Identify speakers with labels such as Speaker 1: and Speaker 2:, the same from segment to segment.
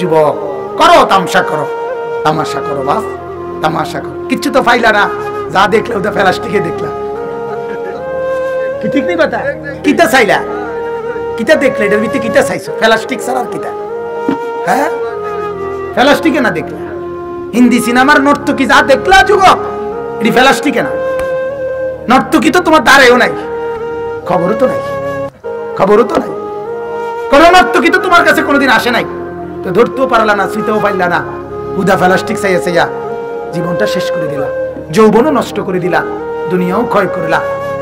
Speaker 1: যুবক, করো তামাশা করো, তামাশা করো বাস, তামাশা করো। কিচ্ছু তো ফাইলা না, যা দেখলে ওটা প্লাস্টিকে দেখলা, কি ঠিক নেই কথা? কিতা চাইলা, কিতা দেখলে এটার ভিতরে কিতা চাইছো? প্লাস্টিক ছাড়া আর কিতা? হ্যাঁ, প্লাস্টিকে না দেখলা। হিন্দি সিনেমার নর্তকী যা দেখলা যুবক, এটি প্লাস্টিকে না। নর্তকী তো তোমার দ্বারেও নাই, খবরও তো নাই, খবরও তো নাই। কোন নর্তকী তো তোমার কাছে কোনোদিন আসে নাই, তো ধরতেও পারলা না, ছুঁতেও পারলা না। হুদা প্লাস্টিক চাইয়া চাইয়া জীবনটা শেষ করে দিলা, যৌবনও নষ্ট করে দিলা, দুনিয়াও ক্ষয় করলা,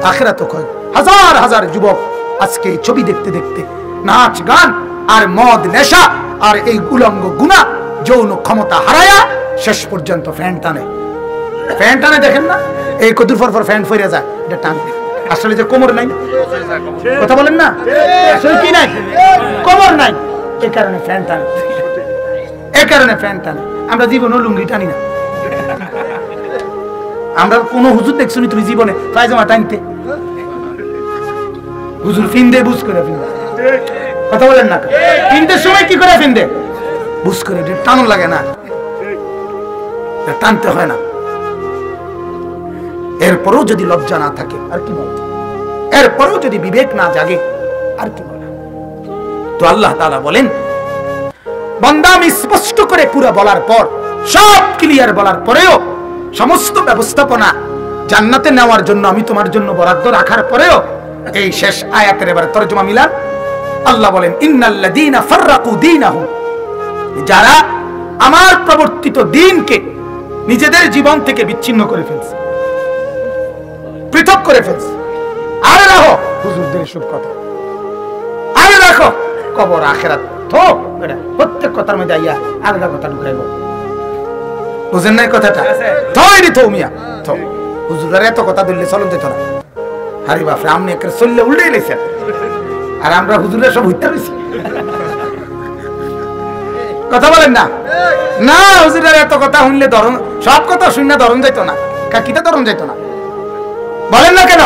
Speaker 1: আখিরাতও ক্ষয়। হাজার হাজার যুবক আজকে এই ছবি দেখতে দেখতে নাচ গান আর মদ নেশা আর এই উলঙ্গ গুনাহ যৌন ক্ষমতা হারায়া শেষ পর্যন্ত ফ্যান টানে। ফ্যান টানে দেখেন না, এই কদুর পর ফ্যান ফিরে যায়, এটা টান। আসলে যে কোমর নাই, কথা বলেন না, আসলে কি নাই, কোমর নাই, এই কারণে ফ্যান টানে, এই কারণে ফ্যান টানে। আমরা জীবনে লুঙ্গি টানি না। আমরা কোন হুজুর দেখছো নি তুমি জীবনে পায়জামা টানতে? হুজুর ফিন্দে বুঝ করে ফিন্দে, কথা বলেন না, ফিনদের সময় কি করে ফিন্দে? বুঝ করে, টানো লাগে না, টানতে হয় না। এরপরেও যদি লজ্জা না থাকে আর কি বল, এরপরেও যদি বিবেক না জাগে আর কি বল। তো আল্লাহ তাআলা বলেন, বান্দা আমি স্পষ্ট করে পুরো বলার পর, সব ক্লিয়ার বলার পরেও, সমস্ত ব্যবস্থাপনা জান্নাতে নেওয়ার জন্য আমি তোমার জন্য বরাদ্দ রাখার পরেও, এই শেষ আয়াতের এবারে তরজমা মিলান। আল্লাহ বলেন, ইন্নাল্লাযীনা ফাররাকু দীনাহুম, যারা আমার প্রবর্তিত দ্বীনকে নিজেদের জীবন থেকে বিচ্ছিন্ন করে ফেলছে, পৃথক করে ফেলছে। আরে রাখো হুজুরদের সব কথা, আরে রাখো কবর আখিরাত, থো এটা প্রত্যেক কথার মধ্যে আইয়া আলাদা কথা ঢুকাইব, বুঝেন না কথাটা? থইরি থো মিয়া, থো হুজুরের এত কথা ধরলে চলন যেত না। হারি বাপরে, আপনি একের চললে উল্টে গেছেন, আর আমরা হুজুরের সব হইতে পেরেছি, কথা বলেন না? না, হুজুরের এত কথা শুনলে ধরন, সব কথা শুনলে ধরন যাইতো না, কাকিটা ধরন যাইতো না, বলেন না কেন?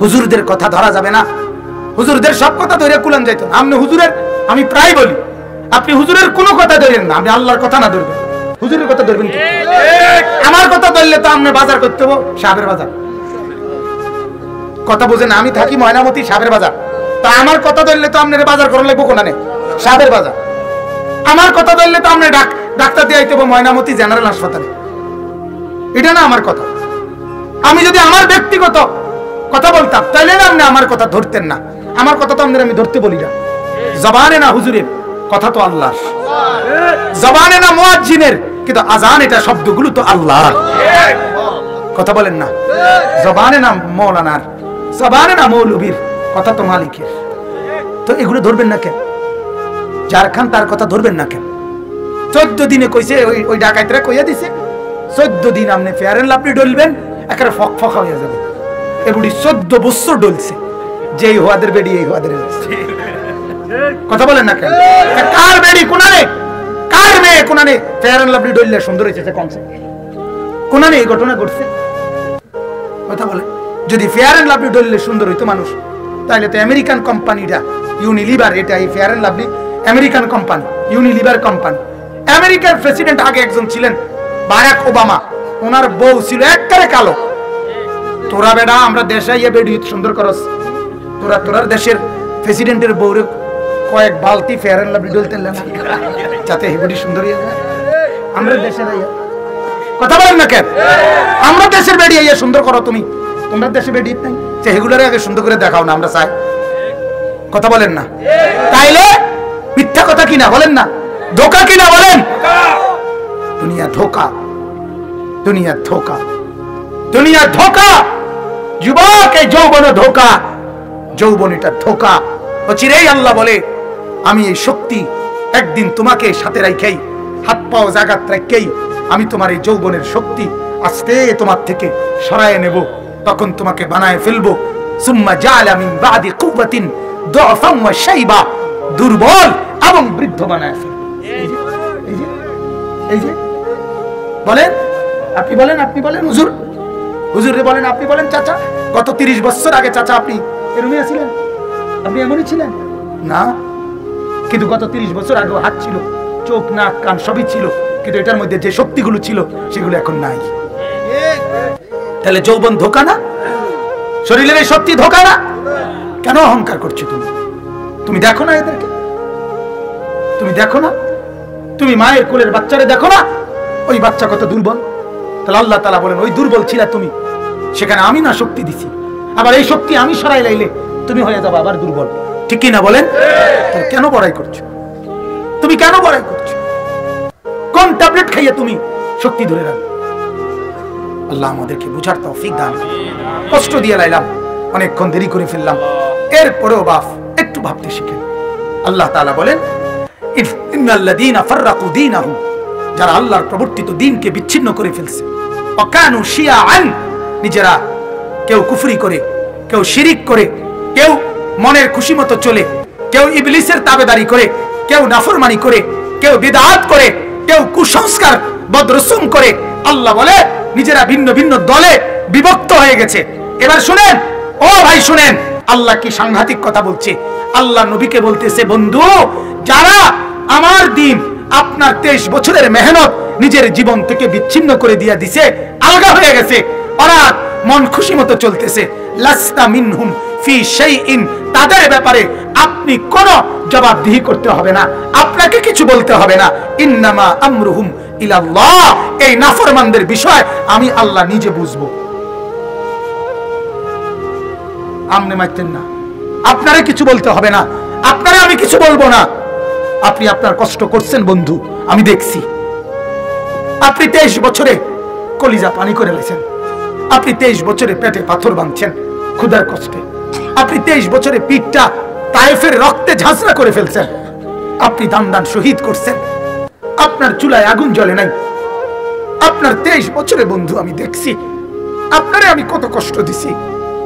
Speaker 1: হুজুরদের কথা ধরা যাবে না, হুজুরদের সব কথা ধরে কুলান যাইতো না। আপনি হুজুরের, আমি প্রায় বলি, আপনি হুজুরের কোনো কথা ধরেন না, আপনি আল্লাহর কথা না ধরবেন, হুজুরের কথা ধরবেন। আমার কথা ধরলে তো আপনি বাজার করতে হবো, সাবের বাজার, কথা বুঝেন? আমি থাকি ময়নামতি, সাবের বাজার, তা আমার কথা ধরলে তো আপনার বাজার করা লাগবো কোনানে, সাবের বাজার। আমার কথা ধরলে তো আপনি ডাক্তার দিয়ে আইতে হবে ময়নামতি জেনারেল হাসপাতালে, এটা না আমার কথা। আমি যদি আমার ব্যক্তিগত কথা বলতাম তাইলে না আপনি আমার কথা ধরতেন না, আমার কথা তো আপনার আমি ধরতে বলি না। জবানে না হুজুরের, কথা তো আল্লাহর, জবানে না মুয়াজ্জিনের, কিন্তু আজান এটা শব্দগুলো তো আল্লাহর, কথা বলেন না? জবানে না মৌলানার, জবানে না মৌলবীর, কথা তো মালিকের। তো এগুলো ধরবেন না কেন? যার খান তার কথা ধরবেন না কেন? 14 দিনে কইছে, ওই ডাকাইতরা কইয়া দিছে 14 দিন আপনি ফেয়ার এন্ড লাভলি ডলবেন, একেবারে ফকফকা হয়ে যাবে। এগুলি 14 বছর ডলছে, যেই হওয়াদের বেড়ি এই হওয়াদের, কথা বলেন না কেন? কার বেড়ি কোনানে, কার মেয়ে কোনানে ফেয়ার এন্ড লাভলি ডললে সুন্দর হয়েছে, কমছে কোনানে এই ঘটনা ঘটছে, কথা বলেন? যদি ফেয়ার এন্ড লাভলি ডললে সুন্দর হইতো মানুষ, তাহলে তো আমেরিকান কোম্পানিটা ইউনিলিভার, এটা এই fair and lovely American company, Unilever company. আমেরিকার প্রেসিডেন্ট আগে একজন ছিলেন বারাক ওবামা, ওনার বউ ছিল একবারে কালো। তোরা বেড়া আমরা দেশে ইয়ে বেড়ি সুন্দর করস, তোরার দেশের প্রেসিডেন্টের বউরে কয়েক বালতি ফেয়ার এন্ড লাভলি ডলতে না, যাতে হেবডি সুন্দর হয়ে যায়। আমরা দেশের কথা বলেন না কেন? আমরা দেশের বেড়ি ইয়ে সুন্দর করো, তুমি তোমরা দেশে বেড়ি নাই, সেগুলোরে আগে সুন্দর করে দেখাও না, আমরা চাই, কথা বলেন না? তাইলে মিথ্যা কথা কিনা বলেন না, ধোকা কিনা বলেন? দুনিয়া ধোকা, দুনিয়া ধোকা, দুনিয়া ধোকা। যুবক, এই যৌবন ধোকা, যৌবন এটা ধোকা। অচিরেই আল্লাহ বলে, আমি এই শক্তি একদিন তোমাকে সাথে রাখাই, হাত পাও জাগাত রাখাই, আমি তোমার এই যৌবনের শক্তি আস্তে তোমার থেকে সরায় নেব, তখন তোমাকে বানায় ফেলবো। সুম্মা জাআলা মিন বাদি কুওয়াতিন দুআফান ওয়া শাইবা, দুর্বল এবং বৃদ্ধ বানায় ফেলবো। এই যে বলেন, আপনি বলেন, আপনি বলেন হুজুর, হুজুর বলেন, আপনি বলেন চাচা, গত 30 বছর আগে চাচা আপনি এরকমই ছিলেন? আপনি এমনই ছিলেন না? কিন্তু গত 30 বছর আগে হাত ছিল, চোখ নাক কান সবই ছিল, কিন্তু এটার মধ্যে যে শক্তিগুলো ছিল সেগুলো এখন নাই। তাহলে যৌবন ধোকা না? শরীরের এই শক্তি ধোকা না? কেন অহংকার করছো তুমি? তুমি দেখো না এদেরকে? তুমি দেখো না? তুমি মায়ের কোলের বাচ্চারে দেখো না? ওই বাচ্চা কত দুর্বল। তাহলে আল্লাহ তাআলা বলেন ওই দুর্বল ছিলা তুমি, সেখানে আমি না শক্তি দিছি, আবার এই শক্তি আমি সরাই লাইলে তুমি হয়ে যাবে আবার দুর্বল। ঠিক কি না বলেন? তাহলে কেন বড়াই করছো? তুমি কেন বড়াই করছো? কোন ট্যাবলেট খাইয়ে তুমি শক্তি ধরে রাখবে? আল্লাহ আমাদেরকে বুঝার তৌফিক দান। কষ্ট দিয়ে লাইলাম, অনেকক্ষণ দেরি করে ফেললাম, এরপরেও বাপ একটু ভাবতে শিখেন। আল্লাহ তাআলা বলেন ইন্নাল্লাযীনা ফাররাকু দীনাহুম, যারা আল্লাহর প্রবর্তিত দ্বীনকে বিচ্ছিন্ন করে ফেলছে, ওয়া কানু শিয়াআন, নিজেরা কেউ কুফরি করে, কেউ শিরিক করে, কেউ মনের খুশি মতো চলে, কেউ ইবলিসের তাবেদারি করে, কেউ নাফরমানি করে, কেউ বিদআত করে, কেউ কুসংস্কার বদরসুম করে। আল্লাহ বলে নিজেরা ভিন্ন ভিন্ন দলে বিভক্ত হয়ে গেছে। এবার শুনেন ও ভাই, শুনেন আল্লাহ কি সাংঘাতিক কথা বলছে। আল্লাহ নবীকে বলতেছে, বন্ধু যারা আমার দ্বীন, আপনার 23 বছরের মেহনত নিজের জীবন থেকে বিচ্ছিন্ন করে দিয়ে দিছে, আলগা হয়ে গেছে, ওরা মন খুশি মতো চলতেছে, লাস্তা মিনহুম ফি শাইইন, তাদের ব্যাপারে আপনি কোনো জবাবদিহি করতে হবে না, আপনাকে কিছু বলতে হবে না। ইন্নামা আমরুহুম ইলাল্লাহ, এই নাফরমানদের বিষয় আমি আল্লাহ নিজে বুঝবো। আপনি মানতেন না, আপনারে কিছু বলতে হবে না, আপনারে আমি কিছু বলবো না। আপনি আপনার কষ্ট করছেন বন্ধু, আমি দেখছি। আপনি 23 বছরে কলিজা পানি করে লেছেন, আপনি 23 বছরে পেটে পাথর বাঁধছেন ক্ষুধার কষ্টে, আপনি 23 বছরে পিঠটা তায়েফের রক্তে ঝাঁঝরা করে ফেলছেন, আপনি দান দান শহীদ করছেন, আপনার চুলায় আগুন জ্বলে নাই। আপনার 23 বছরে বন্ধু আমি দেখছি আপনারে আমি কত কষ্ট দিছি।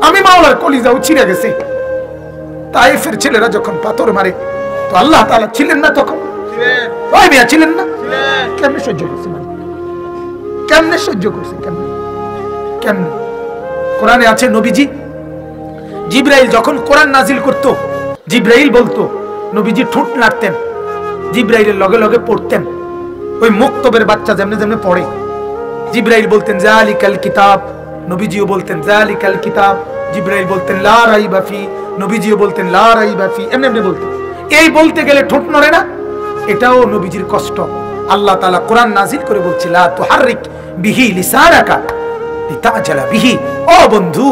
Speaker 1: আমি মাওলার কলিজাও ছিঁড়ে গেছে। তায়েফের ছেলেরা যখন পাথর মারে তো আল্লাহ তাআলা ছিলেন না তখন? ওই মিয়া ছিলেন না? কেমনে সহ্য করছেন? কেমনে সহ্য করছেন? কেমনে? কোরআনে আছে নবীজি জিবরাইল যখন কোরআন নাজিল করত, জিবরাইল বলতো, নবীজি ঠোঁট নাড়তেন, জিবরাইলের লগে লগে পড়তেন। ওই মুক্তবের বাচ্চা যেমনে যেমনে পড়ে, জিবরাইল বলতেন যালিকাল কিতাব, নবীজিও বলতেন যালিকাল কিতাব, জিবরাইল বলতেন লা রাইবা ফি, নবীজিও বলতেন লা রাইবা ফি, এমনি এমনি বলতেন। এই বলতে গেলে ঠোঁট নড়ে না, এটাও নবীজির কষ্ট। আল্লাহ তাআলা কোরআন নাজিল করে বলছে লা তুহাররিক বিহি লিসানাকা লিতাজালা বিহি। ও বন্ধু,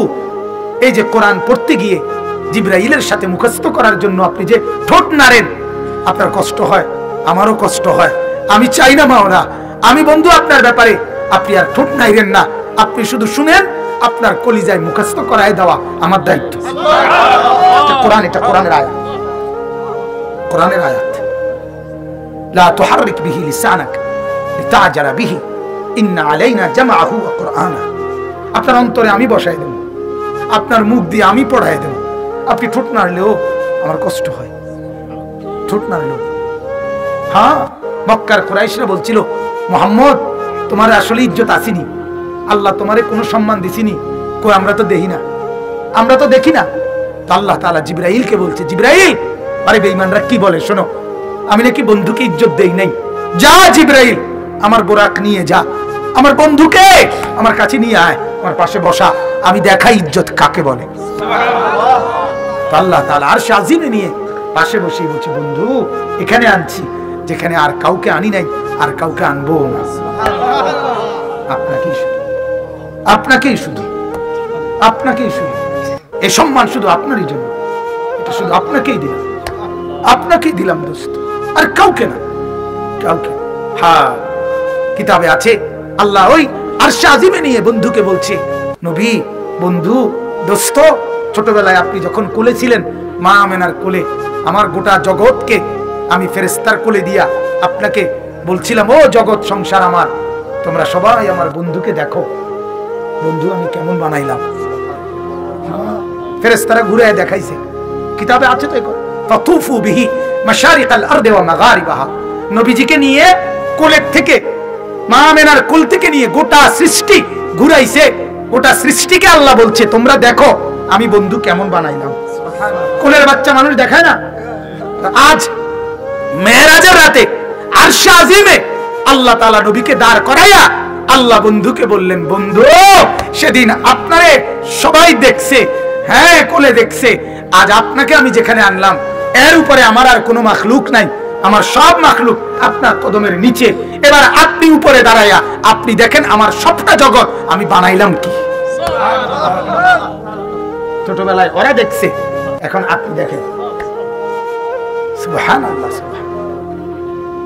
Speaker 1: এই যে কোরআন পড়তে গিয়ে জিবরাইলের সাথে মুখস্থ করার জন্য আপনি যে ঠোঁট নাড়েন, আপনার কষ্ট হয়, আমারও কষ্ট হয়। আমি চাই না মাওলা, আমি বন্ধু আপনার ব্যাপারে আপনি আর ঠোঁট নাইরেন না, আপনি শুধু শুনেন, আপনার কলিজায় মুখস্থ করায় দেওয়া আমার দায়িত্ব। কোরআন, এটা কোরআনের আয়াত, কোরআনের আয়াত। লা তুহাররিক বিহি লিসানাক লিতাজালা বিহি ইন্না আলাইনা জামআহু ওয়া কুরআনা। আপনার অন্তরে আমি বসাই দেব, আপনার মুখ দিয়ে আমি পড়াই দেব। আপনি ঠোঁট নাড়লেও আমার কষ্ট হয়, ঠোঁট নাড়লেও। হ্যাঁ, মক্কার কুরাইশরা বলছিল, মুহাম্মদ তোমার আসলে ইজ্জত আসেনি, আল্লাহ তোমারে কোনো সম্মান দিছিনি। কই আমরা তো দেখি না, আমরা তো দেখি না। তো আল্লাহ তাআলা জিবরাইলকে বলছে, জিবরাইল, আরে বেঈমানরা কি বলে শোনো, আমি নাকি বন্ধুকে ইজ্জত দেই নাই। যা জিবরাইল, আমার বোরাক নিয়ে যা, আমার বন্ধুকে আমার কাছে নিয়ে আয়, আমার পাশে বসা, আমি দেখাই ইজ্জত কাকে বলে। আল্লাহ তাআলা আরশ আজিমে নিয়ে পাশে বসে বলছে, বন্ধু এখানে আনছি যেখানে আর কাউকে আনি নাই, আর কাউকে আনবো না। আপনাকেই শুধু, আপনাকেই শুধু, আপনাকেই শুধু। এই সম্মান শুধু আপনারই জন্য, এটা শুধু আপনাকেই দিলাম, আপনাকেই দিলাম দোস্ত, আর কাউকে না, কাউকে। হ্যাঁ, কিতাবে আছে আল্লাহ ওই আরশ আজিমে নিয়ে বন্ধুকে বলছে, নবী, বন্ধু, দোস্ত, ছোটবেলায় আপনি যখন কোলে ছিলেন, মা আমেনার কোলে, আমার গোটা জগৎকে আমি ফেরেশতার কোলে দিয়া আপনাকে বলছিলাম, ও জগৎ সংসার আমার, তোমরা সবাই আমার বন্ধুকে দেখো, বন্ধু আমি কেমন বানাইলাম। ফেরেশতারা ঘুরে দেখাইছে, কিতাবে আছে তো, ফাতুফু বিহি মাশারিকাল আরদি ওয়া মাগারিবাহা। নবীজিকে নিয়ে কোলের থেকে, মা আমেনার কোল থেকে নিয়ে গোটা সৃষ্টি ঘুরাইছে, গোটা সৃষ্টিকে আল্লাহ বলছে তোমরা দেখো আমি বন্ধু কেমন বানাইলাম। কোলের বাচ্চা মানুষ দেখায় না? আজ মেরাজের রাতে আরশে আজিমে আল্লাহ তাআলা নবীকে দাঁড় করাইয়া আল্লাহ বন্ধুকে বললেন, বন্ধু সেদিন আপনারে সবাই দেখছে, হ্যাঁ কোলে দেখছে, আজ আপনাকে আমি যেখানে আনলাম এর উপরে আমার আর কোনো মাখলুক নাই, আমার সব মাখলুক আপনার কদমের নিচে। এবার আপনি উপরে দাঁড়াইয়া আপনি দেখেন আমার সবটা জগৎ আমি বানাইলাম কি। ছোটবেলায় ওরা দেখছে, এখন আপনি দেখেন। সুবহানাল্লাহ, সুবহানাল্লাহ।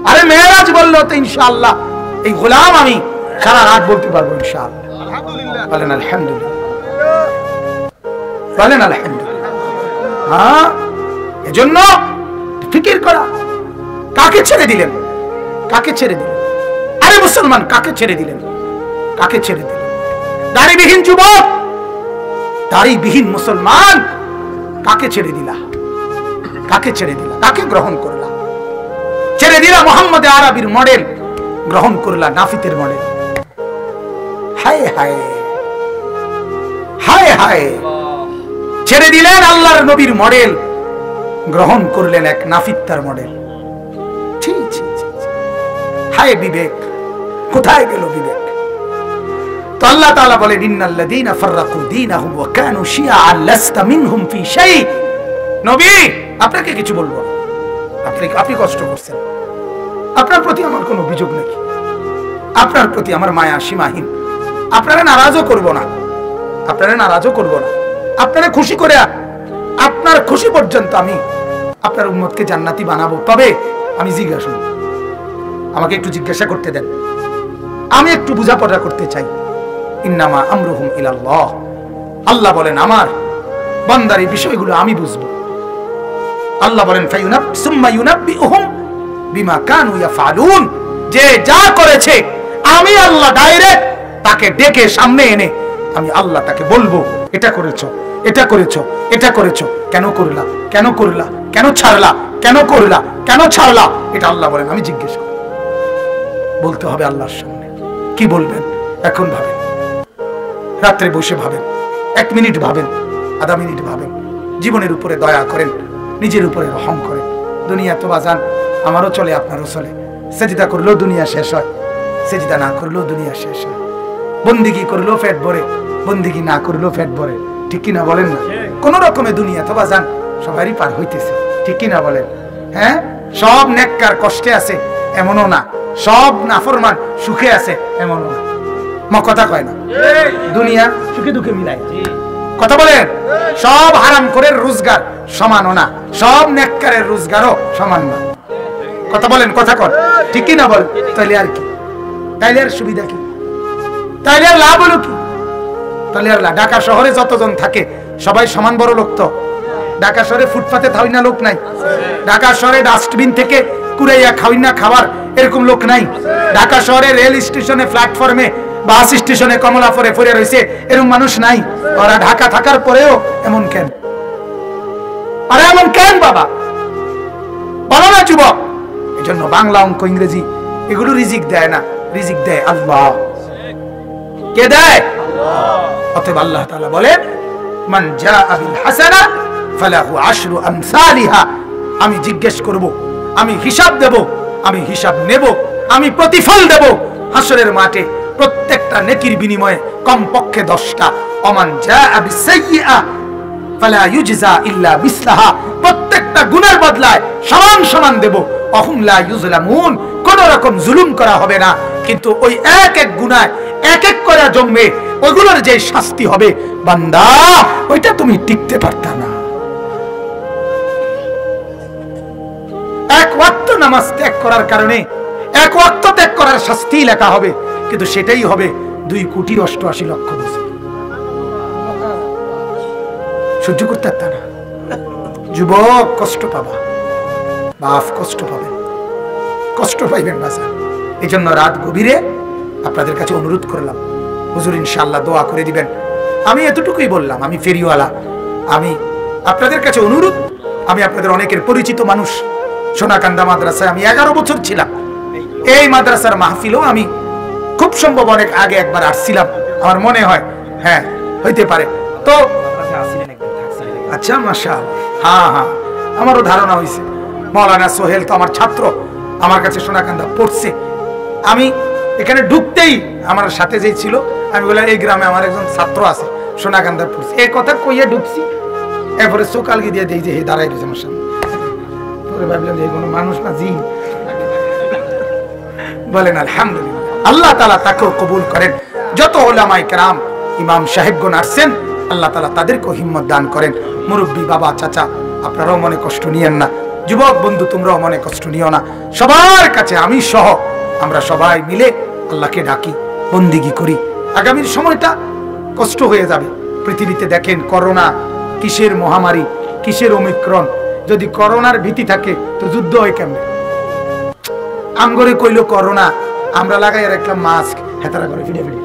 Speaker 1: আরে মেরাজ বললো তো ইনশাআল্লাহ এই গোলাম আমি সারা রাত বলতে পারবো ইনশাআল্লাহ। আলহামদুলিল্লাহ বলেন, আলহামদুলিল্লাহ বলেন, আলহামদুলিল্লাহ। হ্যাঁ, এজন্য ফিকির করা। কাকে ছেড়ে দিলেন? কাকে ছেড়ে দিলেন? আরে মুসলমান, কাকে ছেড়ে দিলেন? কাকে ছেড়ে দিলেন? দাড়িবিহীন যুবক, দাড়িবিহীন মুসলমান, কাকে ছেড়ে দিলা? কাকে ছেড়ে দিলা? কাকে গ্রহণ করলা? ছেড়ে দিলা মোহাম্মদ আরবির মডেল, গ্রহণ করলা নাফিতের মডেল। হায় হায় হায় হায়, ছেড়ে দিলেন আল্লাহর নবীর মডেল, গ্রহণ করলেন এক নাফিত্তার মডেল। হায় বিবেক, কোথায় গেল বিবেক? তো আল্লাহ তাআলা বলেন, ইন্নাল্লাযীনা ফাররাকু দীনাহুম ওয়া কানু শিয়াআন লাস্তা মিনহুম ফি শাই। নবী আপনাকে কিছু বলবো না, আপনি কষ্ট করছেন, আপনার প্রতি আমার কোনো অভিযোগ নেই, আপনার প্রতি আমার মায়া সীমাহীন, আপনারা নারাজও করব না, আপনারা নারাজও করব না, আপনারা খুশি করে আপনার খুশি পর্যন্ত আমি আপনার উম্মতকে জান্নাতি বানাবো। তবে আমি জিজ্ঞাসা, আমাকে একটু জিজ্ঞাসা করতে দেন, আমি একটু বোঝাপড়া করতে চাই। ইন্নামা আমরুহুম ইলাল্লাহ, আল্লাহ বলেন আমার বান্দার এই বিষয়গুলো আমি বুঝবো। আল্লাহ বলেন সুম্মা ইউনাব্বিউহুম বিমা কানু ইয়াফআলুন, যে যা করেছে আমি আল্লাহ ডাইরেক্ট তাকে ডেকে সামনে এনে আমি আল্লাহ তাকে বলবো, এটা করেছো, এটা করেছো, এটা করেছো, কেন করলা, কেন করলা, কেন ছাড়লা, কেন করলা, কেন ছাড়লা, এটা আল্লাহ বলেন আমি জিজ্ঞেস করব। বলতে হবে আল্লাহর সামনে। কি বলবেন? এখন ভাবেন, রাত্রে বসে ভাবেন, 1 মিনিট ভাবেন, আধা মিনিট ভাবেন, জীবনের উপরে দয়া করেন, নিজের উপরে রহম করেন। দুনিয়া তো বাজান আমারও চলে, আপনারও চলে। সেজদা করলেও দুনিয়া শেষ হয়, সেজদা না করলেও দুনিয়া শেষ হয়। বন্দিগি করলেও পেট ভরে, বন্দিগি না করলেও পেট ভরে, ঠিক কিনা বলেন না? কোন রকমে দুনিয়া তো বাজান সবারই পার হইতেছে, ঠিক কিনা বলেন? হ্যাঁ, সব নেককার কষ্টে আছে এমনও না, সব নাফরমান সুখে আছে এমনও না। কথা কয় না, দুনিয়া সুখে দুঃখে মিলায়, কথা বলেন। সব হারাম করে রোজগার সমানও না, সব নেককারের রোজগারও সমান না, কথা বলেন, কথা কন, ঠিক কিনা বল? তাইলে আর কি? তাইলে আর সুবিধা কি? তাইলে আর লাভ হলো কি? তাহলে আর ঢাকা শহরে যতজন থাকে সবাই সমান বড় লোক তো? ঢাকা শহরে ফুটপাতে খাওয়াই না লোক নাই? ঢাকা শহরে ডাস্টবিন থেকে কুড়াইয়া খাওয়াই না খাবার এরকম লোক নাই? ঢাকা শহরে রেল স্টেশনে, প্ল্যাটফর্মে, বাস স্টেশনে কমলা পরে পড়ে রয়েছে এরকম মানুষ নাই? ওরা ঢাকা থাকার পরেও এমন কেন? আরে এমন কেন বাবা, বলো না যুবক। এই জন্য বাংলা, অঙ্ক, ইংরেজি এগুলো রিজিক দেয় না, রিজিক দেয় আল্লাহ। কে দেয়? অতএব আল্লাহ তাআলা বলেন, মান জাআ বিল হাসানা ফালাহু আশরু আমসালিহা। আমি জিজ্ঞেস করব, আমি হিসাব দেব, আমি হিসাব নেব, আমি প্রতিফল দেব হাসরের মাঠে। প্রত্যেকটা নেকির বিনিময়ে কমপক্ষে 10টা। ওমান জাআ বিসাইয়্যিআ ফালা ইউজজা ইল্লা মিসলাহা। প্রত্যেকটা গুনার বদলায় সমান সমান দেব। অহুম লা ইউজলামুন, কোন রকম জুলুম করা হবে না। কিন্তু ওই এক এক গুনায় এক এক করে জন্মে ওইগুলোর যে শাস্তি হবে বান্দা, ওইটা তুমি টিকতে পারতা না। এক ওয়াক্ত নামাজ ত্যাগ করার কারণে এক ওয়াক্ত ত্যাগ করার শাস্তি লেখা হবে, কিন্তু সেটাই হবে 2,88,00,000 বছর। সহ্য করতে পারতা না। যুবক কষ্ট পাবা, বাপ কষ্ট পাবেন, কষ্ট পাইবেন বাসা। এই জন্য রাত গভীরে আপনাদের কাছে অনুরোধ করলাম, হুজুর ইনশাআল্লাহ দোয়া করে দিবেন। আমি এতটুকুই বললাম, আমি ফেরিওয়ালা, আমি আপনাদের কাছে অনুরোধ, আমি আপনাদের অনেকের পরিচিত মানুষ। সোনাকান্দা মাদ্রাসায় আমি 11 বছর ছিলাম। এই মাদ্রাসার মাহফিলও আমি খুব সম্ভব অনেক আগে একবার আসছিলাম, আমার মনে হয়, হ্যাঁ হইতে পারে। তো আচ্ছা মাশাআল্লাহ, হ্যাঁ হ্যাঁ আমারও ধারণা হয়েছে। মৌলানা সোহেল তো আমার ছাত্র, আমার কাছে সোনাকান্দা পড়ছে। আমি এখানে ঢুকতেই আমার সাথে যেই ছিল, আমি বললাম এই গ্রামে আমার একজন ছাত্র আছে সোনাকান্দা পড়ছে, এই কথা কইয়া ঢুকছি। এরপরে চোকালগি দিয়ে দিই যে হে দাঁড়াই রয়েছে আমার সামনে। ভাবলাম যে কোনো মানুষ না, জিন। বলেন আলহামদুলিল্লাহ, আল্লাহ তাআলা তাকেও কবুল করেন। যত উলামায়ে কেরাম ইমাম সাহেবগণ আসছেন, আল্লাহ তাআলা তাদেরকেও হিম্মত দান করেন। মুরব্বী বাবা চাচা, আপনারাও মনে কষ্ট নিয়েন না। যুবক বন্ধু, তোমরাও মনে কষ্ট নিও না। সবার কাছে আমি সহ আমরা সবাই মিলে আল্লাহকে ডাকি, বন্দিগি করি। আগামীর সময়টা কষ্ট হয়ে যাবে। পৃথিবীতে দেখেন করোনা কিসের মহামারী, কিসের ওমিক্রন। যদি করোনার ভীতি থাকে তো যুদ্ধ হয় কেমনে? আমগরে কইলো করোনা, আমরা লাগাই রাখলাম মাস্ক, হেতারা করে ফিরে ফিরে।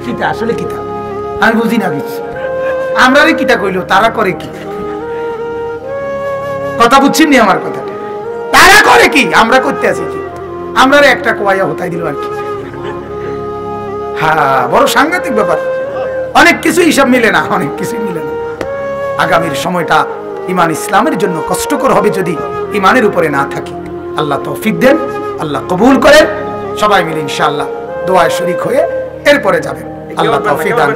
Speaker 1: কিতা আসলে কিতা আমি বুঝি না কিছু। আমরা রে কিতা কইলো, তারা করে কি? কথা বুঝছেন নি আমার কথাটা? তারা করে কি, আমরা করতে আছি কি? আমরা রে একটা কোয়াইয়া হতাই দিল আর কি। হ্যাঁ, বড় সাংঘাতিক ব্যাপার। অনেক কিছু হিসাব মিলে না, অনেক কিছুই মিলে না। আগামীর সময়টা ইমান ইসলামের জন্য কষ্টকর হবে যদি ইমানের উপরে না থাকি। আল্লাহ তৌফিক দেন, আল্লাহ কবুল করেন। সবাই মিলে ইনশাআল্লাহ দোয়ায় শরীক হয়ে এরপরে যাবেন। আল্লাহ তৌফিক দান।